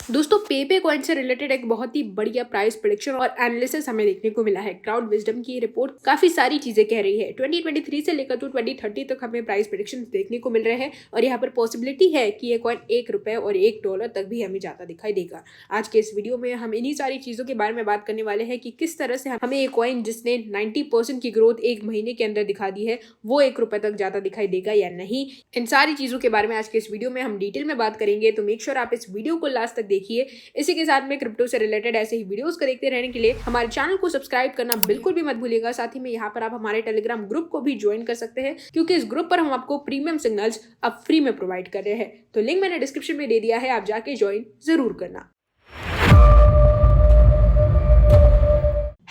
दोस्तों पेपे कॉइन से रिलेटेड एक बहुत ही बढ़िया प्राइस प्रेडिक्शन और एनालिसिस हमें देखने को मिला है। क्राउड विजडम की रिपोर्ट काफी सारी चीजें कह रही है। 2023 से लेकर तो 2030 तक हमें प्राइस प्रेडिक्शन देखने को मिल रहे हैं और यहाँ पर पॉसिबिलिटी है कि ये कॉइन $1 और $1 तक भी हमें जाता दिखाई देगा। आज के इस वीडियो में हम इन्हीं सारी चीजों के बारे में बात करने वाले हैं कि किस तरह से हमें ये कॉइन जिसने 90% की ग्रोथ एक महीने के अंदर दिखा दी है वो $1 तक जाता दिखाई देगा या नहीं। इन सारी चीजों के बारे में आज के इस वीडियो में हम डिटेल में बात करेंगे, तो मेक श्योर आप इस वीडियो को लास्ट तक देखिए। इसी के साथ में क्रिप्टो से रिलेटेड ऐसे ही वीडियोस को देखते रहने के लिए हमारे चैनल को सब्सक्राइब करना बिल्कुल भी मत भूलिएगा। साथ ही में यहाँ पर आप हमारे टेलीग्राम ग्रुप को भी ज्वाइन कर सकते हैं, क्योंकि इस ग्रुप पर हम आपको प्रीमियम सिग्नल्स अब फ्री में प्रोवाइड कर रहे हैं। तो लिंक मैंने डिस्क्रिप्शन में दे दिया है, आप जाके ज्वाइन जरूर करना।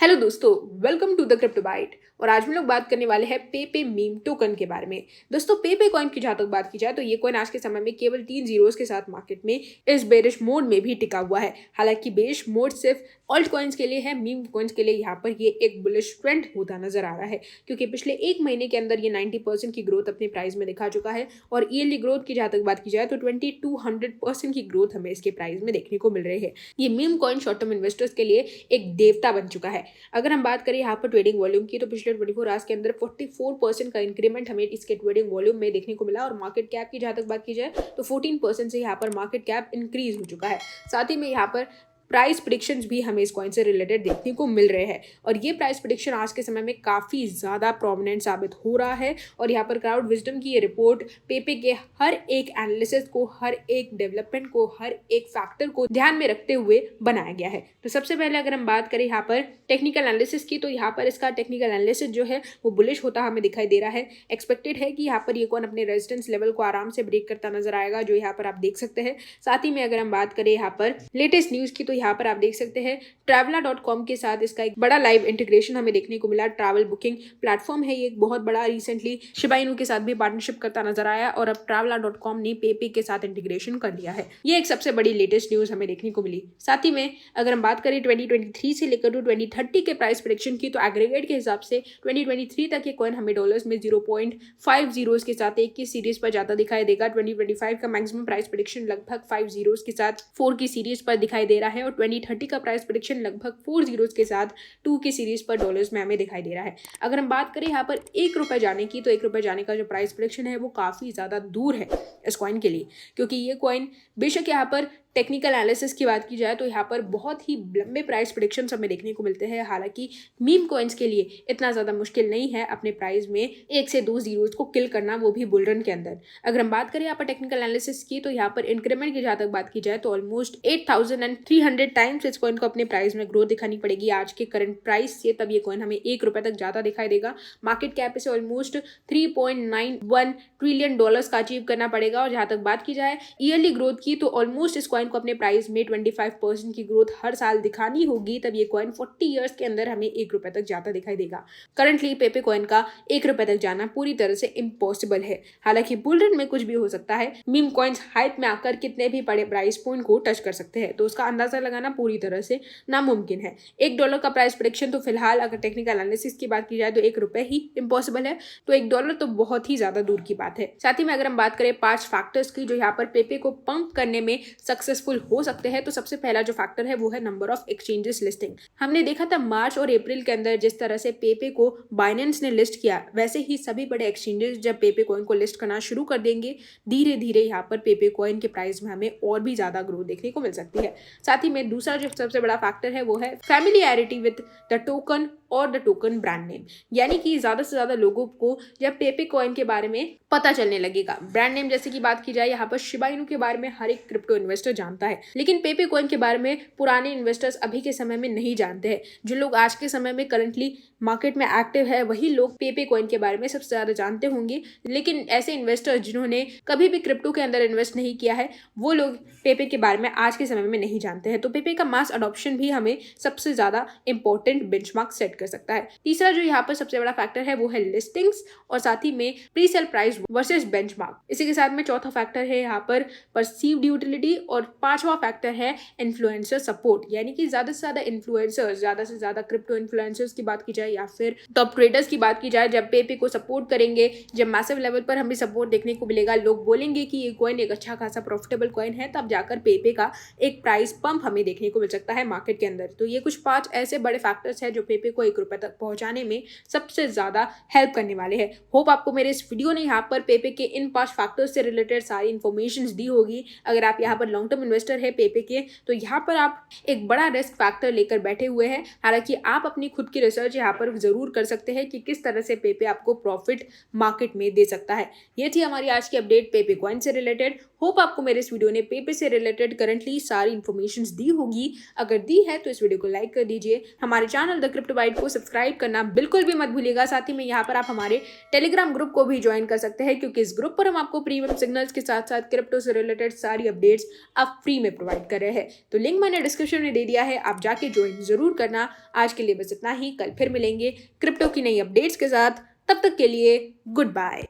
हेलो दोस्तों, welcome to the crypto byte. और आज हम लोग बात करने वाले हैं पेपे मीम टोकन के बारे में। दोस्तों पेपे कॉइन की जहां तक बात की जाए तो ये कॉइन आज के समय में केवल 3 जीरोस के साथ मार्केट में इस बेरिश मोड में भी टिका हुआ है। हालांकि बेरिश मोड सिर्फ ऑल्ट कॉइन्स के लिए है, मीम कॉइन्स के लिए यहाँ पर ये एक बुलिश ट्रेंड होता नजर आ रहा है, क्योंकि पिछले एक महीने के अंदर ये 90% की ग्रोथ अपने प्राइस में दिखा चुका है। और ईयरली ग्रोथ की जहां तक बात की जाए तो 2200% की ग्रोथ हमें इसके प्राइस में देखने को मिल रही है। ये meme coin short term investors के लिए एक देवता बन चुका है। अगर हम बात करें यहाँ पर ट्रेडिंग वॉल्यूम की, तो पिछले 24 आवर्स के अंदर 44% का इंक्रीमेंट हमें इसके ट्रेडिंग वॉल्यूम में देखने को मिला। और मार्केट कैप की जहां तक बात की जाए तो 14% से यहाँ पर मार्केट कैप इंक्रीज हो चुका है। साथ ही में यहाँ पर प्राइस प्रेडिक्शंस भी हमें इस कॉइन से रिलेटेड देखने को मिल रहे हैं। और ये प्राइस प्रेडिक्शन आज के समय में काफ़ी ज़्यादा प्रोमिनेंट साबित हो रहा है। और यहाँ पर क्राउड विजडम की ये रिपोर्ट पेपे के हर एक एनालिसिस को, हर एक डेवलपमेंट को, हर एक फैक्टर को ध्यान में रखते हुए बनाया गया है। तो सबसे पहले अगर हम बात करें यहाँ पर टेक्निकल एनालिसिस की, तो यहाँ पर इसका टेक्निकल एनालिसिस जो है वो बुलिश होता हमें दिखाई दे रहा है। एक्सपेक्टेड है कि यहाँ पर ये कॉइन अपने रेजिस्टेंस लेवल को आराम से ब्रेक करता नजर आएगा, जो यहाँ पर आप देख सकते हैं। साथ ही में अगर हम बात करें यहाँ पर लेटेस्ट न्यूज़ की, तो यहाँ पर आप देख सकते हैं Traveler.com के साथ इसका एक बड़ा लाइव इंटीग्रेशन हमें देखने को मिला। ट्रैवल बुकिंग प्लेटफॉर्म है ये, एक बहुत बड़ा, रिसेंटली शिबा इनू के साथ भी पार्टनरशिप करता नजर आया और अब Traveler.com ने पेपे के साथ इंटीग्रेशन कर लिया है। ये एक सबसे बड़ी लेटेस्ट न्यूज हमें देखने को मिली। साथ ही में अगर हम बात करें 2023 से लेकर तो 2030 के प्राइस प्रेडिक्शन की, तो एग्रीगेट के हिसाब से 2023 तक ये कॉइन हमें डॉलर्स में 0.50 के साथ एक की सीरीज पर जाता दिखाई देगा। 2025 का मैक्सिमम प्राइस प्रेडिक्शन लगभग 5 जीरोस के साथ 4 की सीरीज पर दिखाई दे रहा है। और 2030 का प्राइस प्रेडिक्शन लगभग 4 जीरोस के साथ 2 की सीरीज पर डॉलर्स में हमें दिखाई दे रहा है। अगर हम बात करें यहाँ पर $1 जाने की, तो $1 जाने का जो प्राइस प्रेडिक्शन है वो काफ़ी ज़्यादा दूर है इस कॉइन के लिए, क्योंकि ये कॉइन बेशक यहाँ पर टेक्निकल एनालिसिस की बात की जाए तो यहाँ पर बहुत ही लंबे प्राइस प्रेडिक्शंस हमें देखने को मिलते हैं। हालांकि मीम कॉइन्स के लिए इतना ज़्यादा मुश्किल नहीं है अपने प्राइस में 1 से 2 जीरोस को किल करना, वो भी बुल रन के अंदर। अगर हम बात करें यहाँ पर टेक्निकल एनालिसिस की, तो यहाँ पर इंक्रीमेंट की जहाँ तक बात की जाए तो ऑलमोस्ट 8300 टाइम्स इस कॉइन को अपने प्राइस में ग्रोथ दिखानी पड़ेगी आज के करंट प्राइस से, तब ये कॉइन हमें $1 तक जाता दिखाई देगा। मार्केट कैप इसे ऑलमोस्ट $3.91 ट्रिलियन का अचीव करना पड़ेगा। और जहाँ तक बात की जाए ईयरली ग्रोथ की, तो ऑलमोस्ट इस कॉइन को अपने प्राइस में 25% की ग्रोथ हर साल दिखानी होगी, तब ये कॉइन 40 इयर्स के अंदर हमें $1 तक जाता दिखाई देगा। करंटली पेपे कॉइन का $1 तक जाना पूरी तरह से इम्पॉसिबल है। हालांकि बुल रन में कुछ भी हो सकता है, मीम कॉइन्स हाइट में आकर कितने भी बड़े प्राइस पॉइंट को टच कर सकते हैं, तो उसका अंदाजा लगाना पूरी तरह से नामुमकिन है। $1 का प्राइस प्रेडिक्शन तो फिलहाल अगर टेक्निकल एनालिसिस की बात की जाए तो $1 ही इम्पॉसिबल है, तो $1 तो बहुत ही ज्यादा दूर की बात है। साथ ही में अगर हम बात करें 5 फैक्टर्स की जो यहाँ पर पेपे को पंप करने में सक्सेसफुल हो सकते हैं, तो सबसे पहला जो फैक्टर है वो है नंबर ऑफ एक्सचेंजेस लिस्टिंग। हमने देखा था मार्च और अप्रैल के अंदर जिस तरह से पेपे को बाइनेंस ने लिस्ट किया, वैसे ही सभी बड़े एक्सचेंजेस जब पेपे कॉइन को लिस्ट करना शुरू कर देंगे, धीरे धीरे यहाँ पर पेपे कॉइन के प्राइस में हमें और भी ज्यादा ग्रोथ देखने को मिल सकती है। साथ ही में दूसरा जो सबसे बड़ा फैक्टर है वो है फैमिलियरिटी विद द टोकन और द टोकन ब्रांड नेम, यानी कि ज्यादा से ज्यादा लोगों को जब पेपे कॉइन के बारे में पता चलने लगेगा। ब्रांड नेम जैसे की बात की जाए, यहाँ पर शिबा इनू के बारे में हर एक क्रिप्टो इन्वेस्टर जानता है, लेकिन पेपे कॉइन के बारे में पुराने इन्वेस्टर्स अभी के समय में नहीं जानते हैं। जो लोग आज के समय में करंटली मार्केट में एक्टिव है वही लोग पेपे कॉइन के बारे में सबसे ज्यादा जानते होंगे, लेकिन ऐसे इन्वेस्टर्स जिन्होंने कभी भी क्रिप्टो के अंदर इन्वेस्ट नहीं किया है वो लोग पेपे के बारे में आज के समय में नहीं जानते हैं। तो पेपे का मास अडॉप्शन भी हमें सबसे ज्यादा इंपॉर्टेंट बेंचमार्क सेट सेट कर सकता है। तीसरा जो यहाँ पर सबसे बड़ा फैक्टर है वो है लिस्टिंग्स और साथ ही में pre sale price versus benchmark. इसी के साथ में चौथा फैक्टर है यहाँ पर परसीव्ड यूटिलिटी और पांचवा फैक्टर है इन्फ्लुएंसर सपोर्ट, यानी कि ज्यादा से ज्यादा इन्फ्लुएंसर्स, ज्यादा से ज्यादा क्रिप्टो इन्फ्लुएंसर्स की बात की जाए या फिर टॉप ट्रेडर्स की बात की जाए, जब पेपे को सपोर्ट करेंगे, जब मैसिव लेवल पर हमें सपोर्ट देखने को मिलेगा, लोग बोलेंगे कि ये कॉइन एक अच्छा खासा प्रॉफिटेबल कॉइन है, तब जाकर पेपे का एक प्राइस पंप हमें देखने को मिल सकता है मार्केट के अंदर। तो ये कुछ 5 ऐसे बड़े फैक्टर्स हैं जो पेपे को 1 रुपए तक पहुंचाने में सबसे ज्यादा हेल्प करने वाले हैं। होप आपको मेरे इस वीडियो ने यहाँ पर पेपे के इन 5 फैक्टर्स से रिलेटेड सारी इन्फॉर्मेशन दी होगी। अगर आप यहाँ पर लॉन्ग टर्म इन्वेस्टर है पेपे के, तो यहाँ पर आप एक बड़ा रिस्क फैक्टर लेकर बैठे हुए हैं। हालांकि आप अपनी खुद की रिसर्च यहाँ पर जरूर कर सकते हैं कि किस तरह से पेपे आपको प्रॉफिट मार्केट में दे सकता है। ये थी हमारी आज की अपडेट पेपे कॉइन से रिलेटेड। होप आपको मेरे इस वीडियो ने पेपे से रिलेटेड करंटली सारी इन्फॉर्मेशन दी होगी। अगर दी है तो इस वीडियो को लाइक कर दीजिए। हमारे चैनल द क्रिप्टो बाइट को सब्सक्राइब करना बिल्कुल भी मत भूलिएगा। साथ ही में यहाँ पर आप हमारे टेलीग्राम ग्रुप को भी ज्वाइन कर सकते हैं, क्योंकि इस ग्रुप पर हम आपको प्रीमियम सिग्नल्स के साथ साथ क्रिप्टो से रिलेटेड सारी अपडेट्स आप फ्री में प्रोवाइड कर रहे हैं। तो लिंक मैंने डिस्क्रिप्शन में दे दिया है, आप जाके ज्वाइन जरूर करना। आज के लिए बस इतना ही, कल फिर मिलेंगे क्रिप्टो की नई अपडेट्स के साथ। तब तक के लिए गुड बाय।